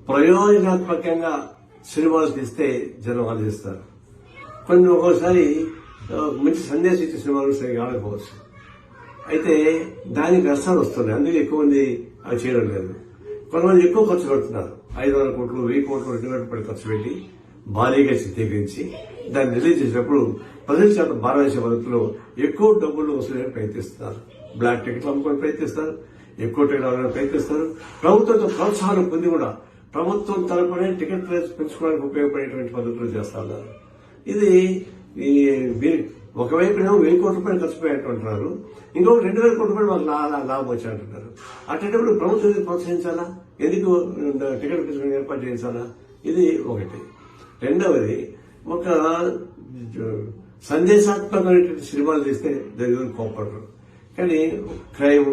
ప్రయోజనాత్మకంగా సినిమాలు తీస్తే జనం ఆలోచిస్తారు. కొన్ని ఒక్కోసారి మంచి సందేశం ఇచ్చే సినిమాలు సరిగా ఆడకపోవచ్చు. అయితే దానికి నష్టాలు వస్తున్నాయి. అందుకే ఎక్కువ మంది అవి చేయడం లేదు. కొంతమంది ఎక్కువ ఖర్చు పెడుతున్నారు. 500 కోట్లు 1000 కోట్లు 2000 రూపాయలు ఖర్చు పెట్టి భారీగా చిత్రీకరించి దాన్ని రిలీజ్ చేసినప్పుడు 10% భారం వేసే పద్ధతిలో ఎక్కువ డబ్బులు వసూలు ప్రయత్నిస్తున్నారు. బ్లాక్ టికెట్లు అమ్ముకొని ప్రయత్నిస్తారు, ఎక్కువ టికెట్లు అవ్వడానికి ప్రయత్నిస్తారు. ప్రభుత్వంతో ప్రోత్సాహం పొంది కూడా ప్రభుత్వం తరపునే టికెట్ రేట్స్ పెంచుకోవడానికి ఉపయోగపడేటువంటి పద్ధతులు చేస్తా ఉన్నారు. ఇది ఒకవైపు 1000 కోట్ల రూపాయలు ఖర్చు పెట్టారంటున్నారు, ఇంకొక 2000 కోట్ల రూపాయలు మాకు లాభం వచ్చాయంటున్నారు. అటువంటిప్పుడు ప్రభుత్వం ప్రోత్సహించాలా? ఎందుకు టికెట్ పెంచుకుని ఏర్పాటు చేయించాలా? ఇది ఒకటి. రెండవది, ఒక సందేశాత్మకమైనటువంటి సినిమాలు తీస్తే దాని కోప్పడరు, కానీ క్రైమ్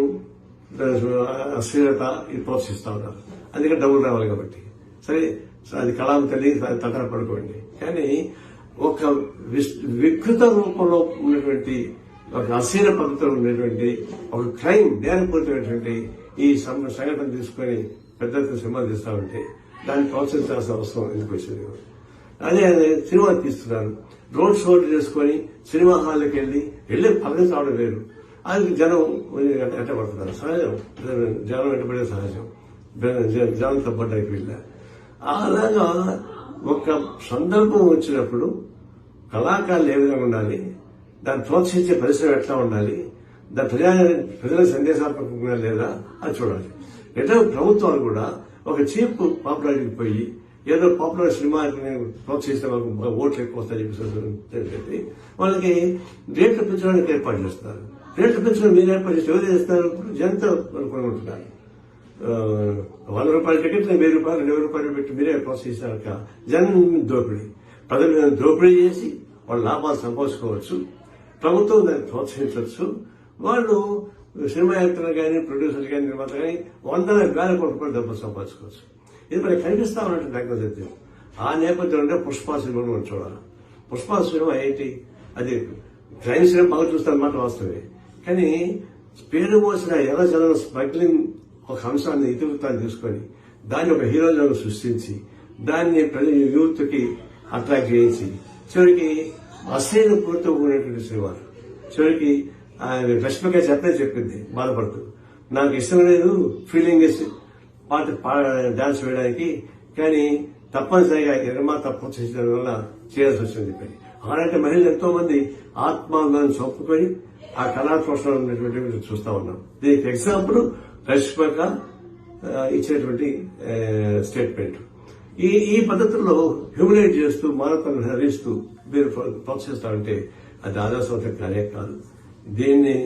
అశ్లీలత ఇది ప్రోత్సహిస్తా ఉన్నారు. అందుకే డబ్బులు రావాలి కాబట్టి సరే అది కళాం తల్లి తటన పడుకోండి. కానీ ఒక వికృత రూపంలో ఉన్నటువంటి ఒక అశ్లీల పద్ధతిలో ఉన్నటువంటి ఒక క్రైమ్ నేరపూరితమైనటువంటి ఈ సంఘటన తీసుకుని పెద్ద సినిమాలు తీస్తా ఉంటే దాన్ని ప్రోత్సహించాల్సిన అవసరం ఎందుకు వచ్చింది? అదే సినిమా తీస్తున్నారు, రోడ్ షోలు చేసుకుని సినిమా హాల్కి వెళ్ళి పదవి రావడం వేరు. అది జనం వెంటబడుతున్నారు. సహజం, జనం వెంటబడే సహజం. జనం తప్పడానికి వీళ్ళ అలాగా ఒక సందర్భం వచ్చినప్పుడు కళాకారులు ఏ విధంగా ఉండాలి, దాన్ని ప్రోత్సహించే పరిశ్రమ ఎట్లా ఉండాలి, దాని ప్రజల సందేశాత్మకంగా లేదా అది చూడాలి. ఎట్లా ప్రభుత్వాలు కూడా ఒక చీప్ పాపులారిటీకి పోయి ఏదో పాపులర్ సినిమాని ప్రోత్సహిస్తే వాళ్ళకి ఓట్లు ఎక్కువ వస్తాయని చెప్పి వాళ్ళకి రేట్లు పెంచడానికి ఏర్పాటు చేస్తున్నారు. రేట్లు పెంచడం మీరు ఏర్పాటు చేస్తే ఎవరు చేస్తారు? జనంతో కొనుక్కుంటున్నారు. 100 రూపాయల టికెట్ 1000 రూపాయలు 2000 రూపాయలు పెట్టి మీరే ప్రోత్సహిస్తారక జనం దోపిడీ. ప్రజలు దోపిడీ చేసి వాళ్ళు లాభాలు సంపాదించుకోవచ్చు, ప్రభుత్వం దాన్ని ప్రోత్సహించవచ్చు. వాళ్ళు సినిమా యాక్టర్లు కానీ ప్రొడ్యూసర్లు కానీ నిర్మాతలు కానీ 100,000 కోట్ల రూపాయలు డబ్బులు సంపాదించుకోవచ్చు. ఇది మనకి కనిపిస్తా ఉన్నట్టు నాకు సత్యం. ఆ నేపథ్యంలో పుష్ప సినిమాను మనం చూడాలి. పుష్ప సినిమా ఏంటి? అది క్రైమ్ సినిమా బాగా చూస్తారన్నమాట వాస్తవే, కానీ పేరు మోసిన ఎర్ర జనం స్మగ్లింగ్ ఒక అంశాన్ని ఇతివృత్తాన్ని తీసుకొని దాన్ని ఒక హీరోలను సృష్టించి దాన్ని యూత్ కి అట్రాక్ట్ చేయించి చివరికి అశ్లీల పూర్తి ఉన్నటువంటి సినిమాలు. చివరికి రష్మిక చెప్పింది బాధపడుతూ, నాకు ఇష్టం లేదు ఫీలింగ్ డాన్స్ వేయడానికి, కానీ తప్పనిసరిగా నిర్మాత ప్రోత్సహించడం వల్ల చేయాల్సి వచ్చింది చెప్పి. అలాంటి మహిళలు ఎంతో మంది ఆత్మాభిమానం చొప్పుకొని ఆ కళా పోషణ ఉన్నటువంటి చూస్తా ఉన్నాం. దీనికి ఎగ్జాంపుల్ రష్మిక ఇచ్చినటువంటి స్టేట్మెంట్. ఈ పద్ధతుల్లో హ్యూమిలేట్ చేస్తూ మానవతను హరిస్తూ మీరు ప్రోత్సహిస్తారంటే అది ఆదర్శవంతం కానే కాదు. దీన్ని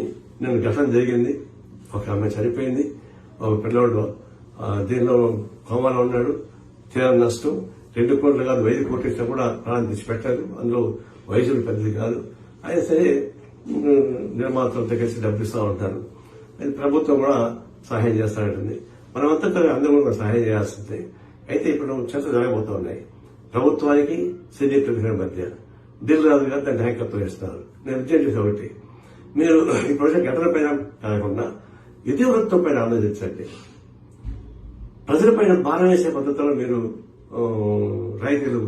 నేను ఘటన జరిగింది, ఒక ఆమె చనిపోయింది, ఒక పిల్లవాడు దీనిలో కోమాలో ఉన్నాడు, తీవ్ర నష్టం. 2 కోట్లు కాదు 5 కోట్లు ఇచ్చినా కూడా ప్రాణం తెచ్చిపెట్టారు. అందులో వయసులు పెద్దది కాదు. అయినా సరే నిర్మాతలతో కలిసి డబ్బిస్తూ ఉంటారు. అది ప్రభుత్వం కూడా సహాయం చేస్తానంటుంది. మనమంతా అందరూ కూడా సహాయం చేయాల్సిందే. అయితే ఇప్పుడు చర్చ జరగబోతా ఉన్నాయి. ప్రభుత్వానికి సినీ ప్రతిభ మధ్య దిల్ రాజు గారు దాన్ని నాయకత్వం ఇస్తున్నారు. నేను విజయం చేసే ఒకటి, మీరు ఈ ప్రాజెక్ట్ ఘటన పైన కాకుండా ఇతివృత్తం పైన ఆలోచించండి. ప్రజలపైన భారం వేసే పద్ధతిలో మీరు రైతులు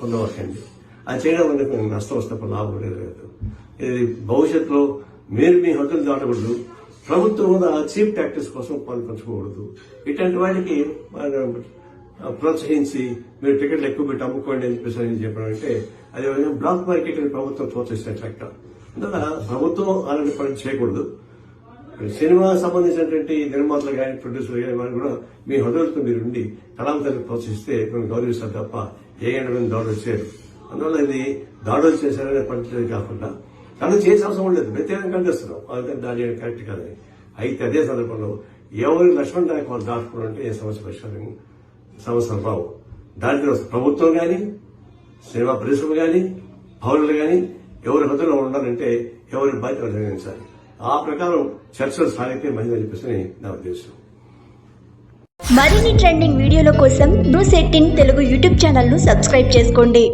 పొందవచ్చండి. అది చేయడం వల్ల నష్టం వస్తున్నప్పుడు లాభం లేదు. ఇది భవిష్యత్తులో మీరు మీ హద్దులు దాటకూడదు, ప్రభుత్వం కూడా చీప్ టాక్టిక్స్ కోసం పంచుకోకూడదు. ఇట్లాంటి వాటికి ప్రోత్సహించి మీరు టికెట్లు ఎక్కువ పెట్టి అమ్ముకోండి అని చెప్పేసి చెప్పడం అంటే అది బ్లాక్ మార్కెట్ ప్రభుత్వం ప్రోత్సహిస్తున్నట్లెక్క. అందువల్ల ప్రభుత్వం అలాంటి పని చేయకూడదు. సినిమా సంబంధించినటువంటి నిర్మాతలు కానీ ప్రొడ్యూసర్లు కానీ వారు కూడా మీ హృదయంతో మీరు ఉండి కళాంతరాన్ని ప్రోత్సహిస్తే మేము గౌరవిస్తారు తప్ప ఏ ఎండమైన దాడులు చేయరు. అందువల్ల ఇది దాడులు చేశారనే పద్ధతి కాకుండా కానీ చేసే అవసరం లేదు, వ్యతిరేకంగా కనిపిస్తున్నాం. దాని కరెక్ట్ కాదని. అయితే అదే సందర్భంలో ఎవరు లక్ష్మణ్ నాయక్ వాళ్ళు దాటుకోవాలంటే ఏ సమస్యలు రావు. దాంట్లో ప్రభుత్వం కానీ సినిమా పరిశ్రమ కానీ పౌరులు కానీ ఎవరి హద్దులో ఉండాలంటే ఎవరి బాధ్యత నిర్వహించాలి. ఆ ప్రకారం చర్చలు సాగితే మంచిదని చెప్పేసి నా ఉద్దేశం. మరిన్ని ట్రెండింగ్ వీడియోల కోసం న్యూస్ 18 తెలుగు యూట్యూబ్ ఛానల్ ను సబ్స్క్రైబ్ చేసుకోండి.